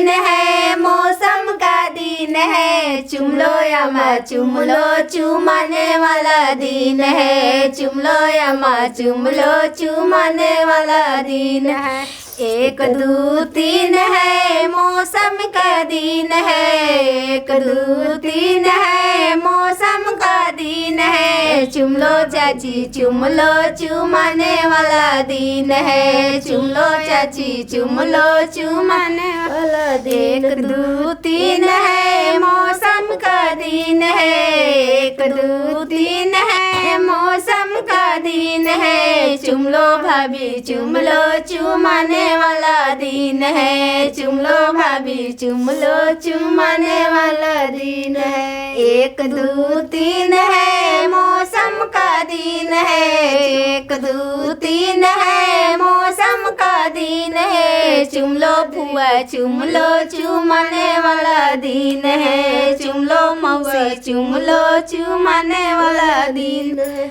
दिन है, मौसम का दिन है, चुम लो यमा चुम लो, चुमाने वाला दिन है, चुम लो यमा चुम लो, चुमाने वाला दिन है। 1 2 3 है, मौसम का दिन है, 1 2 3 है, मौसम का दिन है, चुम लो चाची चुम लो, चुमाने वाला दिन है, चुम लो चाची चुम लो, चुमाने वाला दिन। 1 2 3 है, मौसम का दिन है, 1 2 3 है, मौसम का दिन है, चुम लो भाभी चुम लो, चुमाने वाला दिन है, चुम लो भाभी चुम लो, चुमाने वाला दिन है। 1 2 3 है, मौसम का दिन है, 1 2 3 है, मौसम का दिन है, चुम लो फुआ चुम लो, चुमाने वाला दिन है, चुम लो मौसी चुम लो, चुमाने वाला दिन है।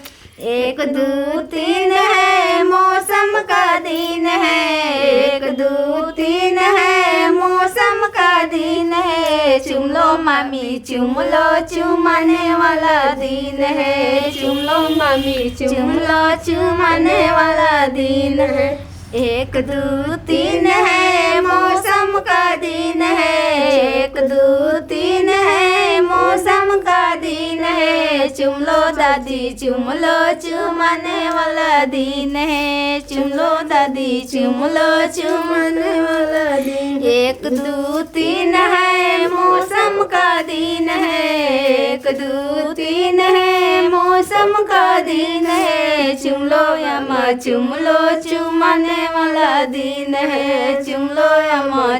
1 2 3 है, मौसम का दिन है, 1 2 3 है, मौसम का दिन है, चुम लो मामी चुम लो, चुमाने वाला दिन है, चुम लो मामी चुम लो, चुमाने वाला दिन है। 1 2 3 है, मौसम का दिन है, 1 2 3 है, मौसम का दिन है, चुम लो दादी चुम लो, चुमाने वाला दिन है, चुम लो दादी चुम लो, चुमाने वाला दिन। 1 2 3 है, मौसम का दिन है, 1 2 3 है, मौसम का दिन है, चुम लो यमा चुम लो, चुमाने वाला दिन है, चुम लो यमा